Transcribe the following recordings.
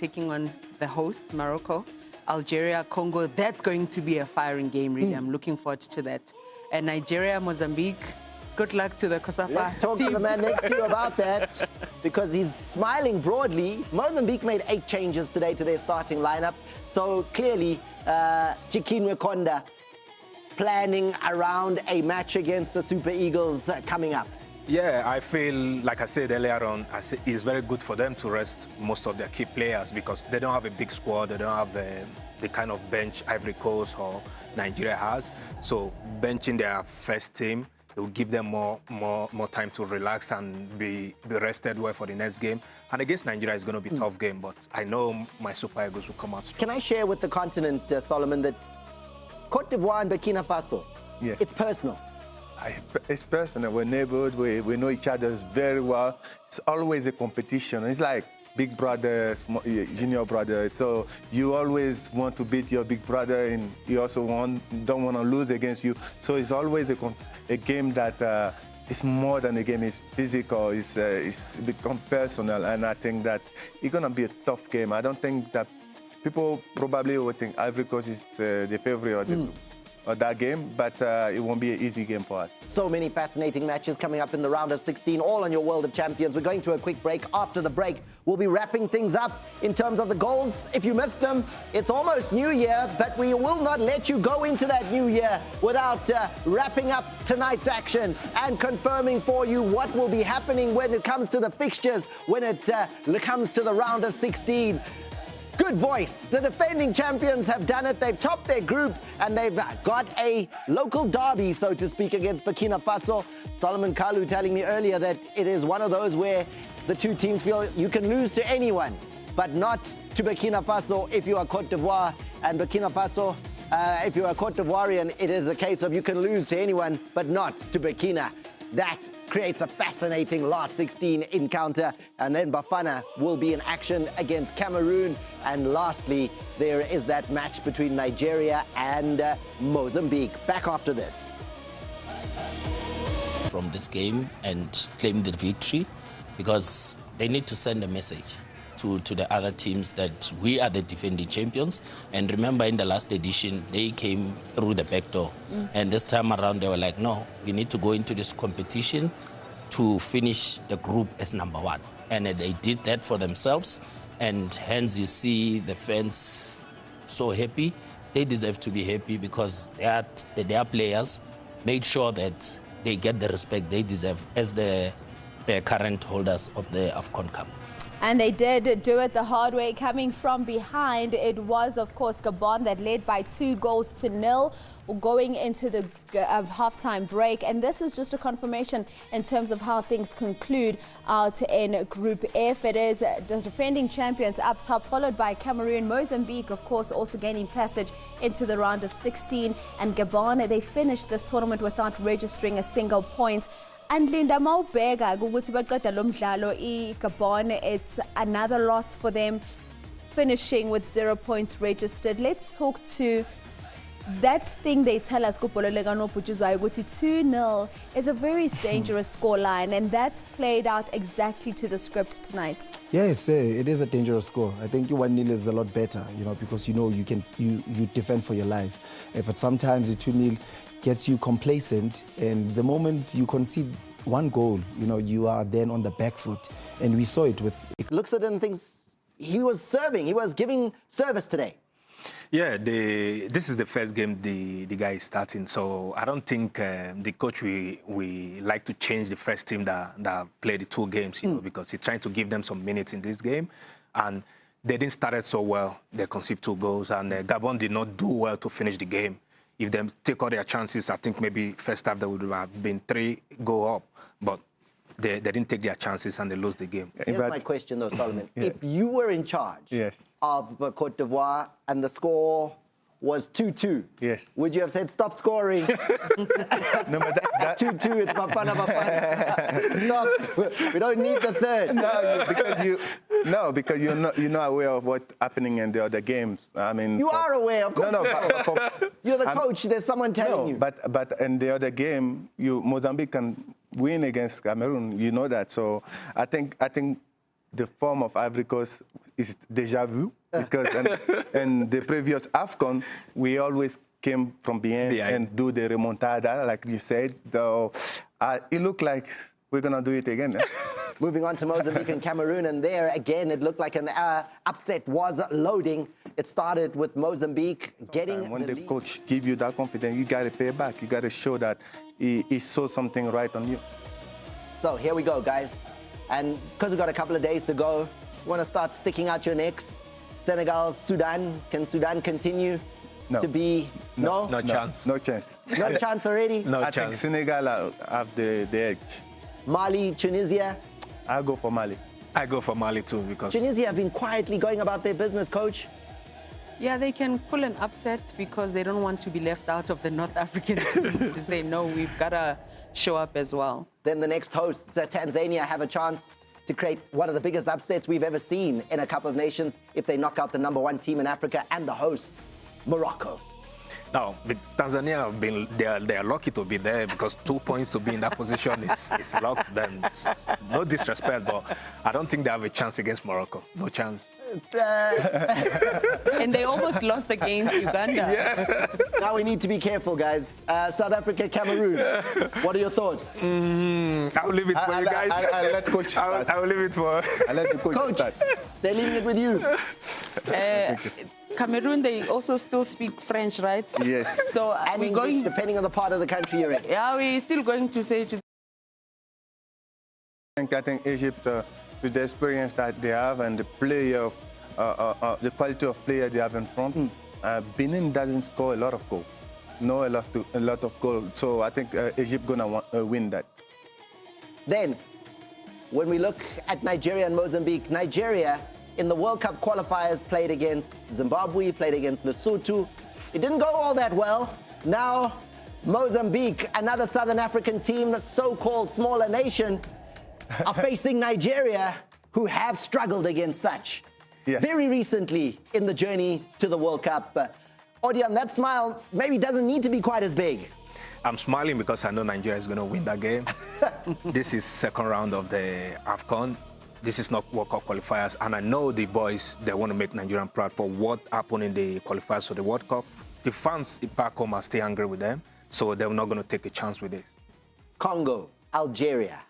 taking on the hosts, Morocco, Algeria, Congo. That's going to be a firing game, really. I'm looking forward to that. And Nigeria, Mozambique. Good luck to the Kosafa Let's talk team. to the man next to you about that, because he's smiling broadly. Mozambique made 8 changes today to their starting lineup. So clearly, Chikinwe Konda planning around a match against the Super Eagles coming up. Yeah, I feel, like I said earlier on, it's very good for them to rest most of their key players because they don't have a big squad. They don't have the kind of bench Ivory Coast or Nigeria has. So benching their first team, it will give them more time to relax and be rested well for the next game. And against Nigeria, it's going to be a tough game, but I know my Super Eagles will come out strong. Can I share with the continent, Solomon, that Cote d'Ivoire and Burkina Faso, yes, it's personal. It's personal. We're neighbors. We know each other very well. It's always a competition. It's like big brother, junior brother. So you always want to beat your big brother, and you also don't want to lose against you. So it's always a game that it's more than a game. It's physical. It's become personal, and I think that it's gonna be a tough game. I don't think that people probably will think Ivory Coast is the favorite of that game, but it won't be an easy game for us. So many fascinating matches coming up in the round of 16, all on your World of Champions. We're going to a quick break. After the break, we'll be wrapping things up in terms of the goals. If you missed them, it's almost New Year, but we will not let you go into that New Year without wrapping up tonight's action and confirming for you what will be happening when it comes to the fixtures, when it comes to the round of 16. Good voice. The defending champions have done it. They've topped their group and they've got a local derby, so to speak, against Burkina Faso. Solomon Kalu telling me earlier that it is one of those where the two teams feel you can lose to anyone, but not to Burkina Faso if you are Cote d'Ivoire. And Burkina Faso, if you are Cote d'Ivoirian, it is a case of you can lose to anyone, but not to Burkina. That creates a fascinating last 16 encounter. And then Bafana will be in action against Cameroon. And lastly, there is that match between Nigeria and Mozambique. Back after this. From this game and claim the victory, because they need to send a message to the other teams that we are the defending champions. And remember, in the last edition, they came through the back door. And this time around, they were like, no, we need to go into this competition to finish the group as number 1. And they did that for themselves. And hence, you see the fans so happy. They deserve to be happy because their players made sure that they get the respect they deserve as the current holders of the AFCON Cup. And they did do it the hard way, coming from behind. It was, of course, Gabon that led by 2-0 going into the halftime break. And this is just a confirmation in terms of how things conclude out in Group F. It is the defending champions up top, followed by Cameroon. Mozambique, of course, also gaining passage into the round of 16. And Gabon, they finished this tournament without registering a single point. And Linda Maubega, Gabon, it's another loss for them, finishing with 0 points registered. Let's talk to that thing they tell us, 2-0 is a very dangerous scoreline, and that's played out exactly to the script tonight. Yes, it is a dangerous score. I think 1-0 is a lot better, because you defend for your life. But sometimes the 2-0 gets you complacent, and the moment you concede one goal, you are then on the back foot, and we saw it with. Looks at it and thinks he was serving, he was giving service today. Yeah, this is the first game the guy is starting, so I don't think the coach we like to change the first team that played the 2 games, because he's trying to give them some minutes in this game, and they didn't start it so well. They conceded 2 goals, and Gabon did not do well to finish the game. If they take all their chances, I think maybe first half there would have been 3 go up, but they didn't take their chances and they lost the game. Here's my question though, Solomon. If you were in charge of Cote d'Ivoire and the score was 2-2, would you have said, stop scoring? No, but that 2-2, it's Bafana. Stop. We don't need the third. because you're not aware of what's happening in the other games. I mean, you are aware, of course. No, you're the coach. There's someone telling you. But in the other game, Mozambique can win against Cameroon. You know that. So I think the form of Ivory Coast is déjà vu because in the previous AFCON, we always came from behind and do the remontada, like you said. So it looked like we're going to do it again. Eh? Moving on to Mozambique and Cameroon, and there again, it looked like an upset was loading. It started with Mozambique getting when the the lead. coach gives you that confidence, you got to pay back. You got to show that he saw something right on you. So here we go, guys. And because we've got a couple of days to go, you want to start sticking out your necks. Senegal, Sudan. Can Sudan continue to be... No chance. No chance. No chance already? No I chance. think Senegal have the edge. Mali, Tunisia. I'll go for Mali. I go for Mali too because Tunisia have been quietly going about their business, coach. Yeah, they can pull an upset because they don't want to be left out of the North African team to say, no, we've got to show up as well. Then the next hosts, Tanzania, have a chance to create one of the biggest upsets we've ever seen in a Cup of Nations if they knock out the #1 team in Africa and the hosts, Morocco. now the Tanzania have been they are lucky to be there because 2 points to be in that position is luck. Then no disrespect, but I don't think they have a chance against Morocco. No chance. And they almost lost against Uganda. Now we need to be careful, guys. South Africa, Cameroon. What are your thoughts? I'll leave it for you guys. I'll let coach start. I'll leave it for. I'll let the coach start. They're leaving it with you. Cameroon, they also still speak French, right? Yes. So And we're English, going. depending on the part of the country you're in. Yeah, we're still going to say to. I think Egypt, with the experience that they have and the player, the quality of player they have in front, Benin doesn't score a lot of goals. No, a lot of goals. So I think Egypt gonna win that. Then, when we look at Nigeria and Mozambique, Nigeria in the World Cup qualifiers played against Zimbabwe, played against Lesotho. It didn't go all that well. Now, Mozambique, another Southern African team, the so-called smaller nation, are facing Nigeria, who have struggled against such. Yes. Very recently in the journey to the World Cup. Odion, that smile maybe doesn't need to be quite as big. I'm smiling because I know Nigeria is going to win that game. This is second round of the AFCON. This is not World Cup qualifiers. And I know the boys, they want to make Nigerian proud for what happened in the qualifiers for the World Cup. The fans back home are still angry with them, so they're not going to take a chance with it. Congo, Algeria.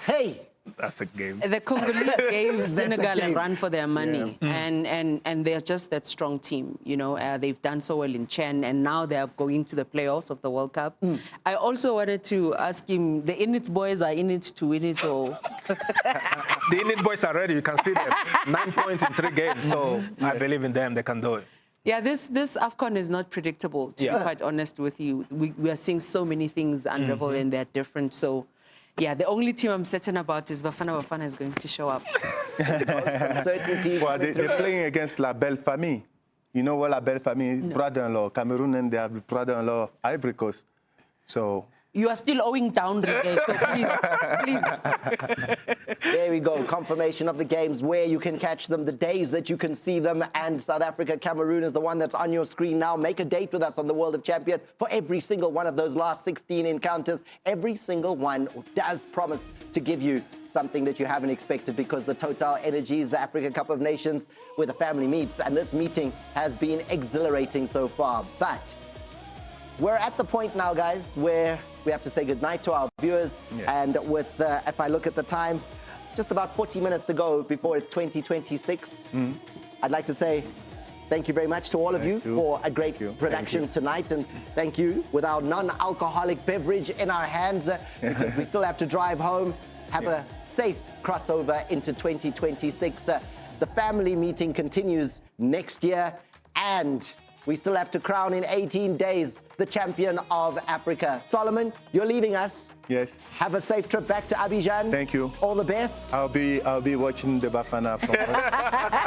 Hey, That's a game. The Congolese gave Senegal a game. run for their money, and they're just that strong team. You know, they've done so well in Chen, and now they're going to the playoffs of the World Cup. I also wanted to ask him: the Init boys are in it to win it, so The Init boys are ready. You can see them. 9 points in 3 games. So I believe in them. They can do it. yeah, this AFCON is not predictable. To be quite honest with you, we are seeing so many things unravel, and they're different. So. Yeah, the only team I'm certain about is Bafana is going to show up. certainty. Well, they're playing against La Belle Famille. You know what La Belle Famille is? Brother-in-law. Cameroon, and they have the brother-in-law of Ivory Coast. So You are still owing down, Ricky, so please. There we go. Confirmation of the games, where you can catch them, the days that you can see them. And South Africa, Cameroon is the one that's on your screen now. Make a date with us on the World of Champion for every single one of those last 16 encounters. Every single one does promise to give you something that you haven't expected, because the Total Energies Africa Cup of Nations, where the family meets, and this meeting has been exhilarating so far. But we're at the point now, guys, where we have to say goodnight to our viewers. And with, if I look at the time, just about 40 minutes to go before it's 2026. I'd like to say thank you very much to all of you for a great production tonight. And thank you with our non-alcoholic beverage in our hands, because we still have to drive home. Have a safe crossover into 2026. The family meeting continues next year, and we still have to crown in 18 days the champion of Africa. Solomon, you're leaving us. yes, Have a safe trip back to Abidjan. thank you. All the best. I'll be watching the Bafana from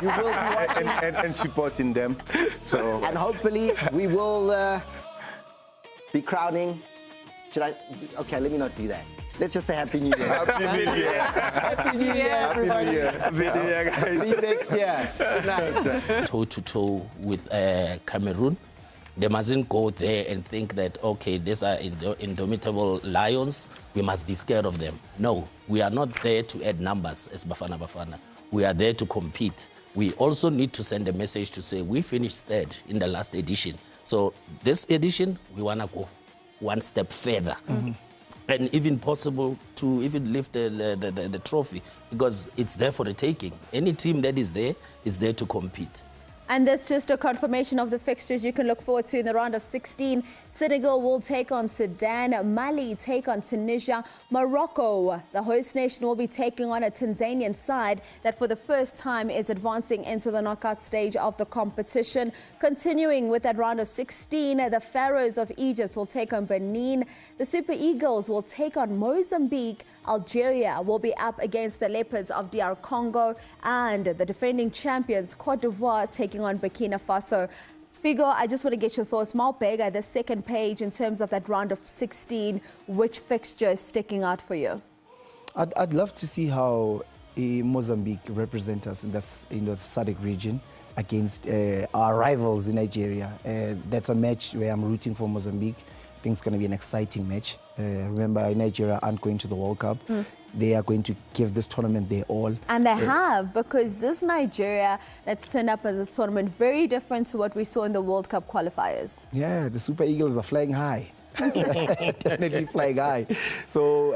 You will be watching, and supporting them. So and hopefully we will be crowning. Should I? Okay, let me not do that. Let's just say Happy New Year. Happy New Year. Happy New Year, everybody. Happy New Year, guys. See you next year. Good night. Toe-to-toe with Cameroon. They mustn't go there and think that, okay, these are indomitable lions, we must be scared of them. No, we are not there to add numbers as Bafana Bafana. We are there to compete. We also need to send a message to say we finished third in the last edition. So this edition, we want to go one step further. And even possible to even lift the trophy, because it's there for the taking. Any team that is there to compete. And that's just a confirmation of the fixtures you can look forward to in the round of 16. Senegal will take on Sudan. Mali take on Tunisia. Morocco, the host nation, will be taking on a Tanzanian side that for the first time is advancing into the knockout stage of the competition. Continuing with that round of 16, the Pharaohs of Egypt will take on Benin. The Super Eagles will take on Mozambique. Algeria will be up against the Leopards of DR Congo, and the defending champions Cote d'Ivoire taking on Burkina Faso. Figo, I just want to get your thoughts. Malpega, the second page in terms of that round of 16, which fixture is sticking out for you? I'd love to see how Mozambique represent us in the SADC region against our rivals in Nigeria. That's a match where I'm rooting for Mozambique. I think it's going to be an exciting match. Remember, Nigeria aren't going to the World Cup. They are going to give this tournament their all. And they have, because this Nigeria that's turned up at this tournament, very different to what we saw in the World Cup qualifiers. Yeah, the Super Eagles are flying high. Definitely flying high. So.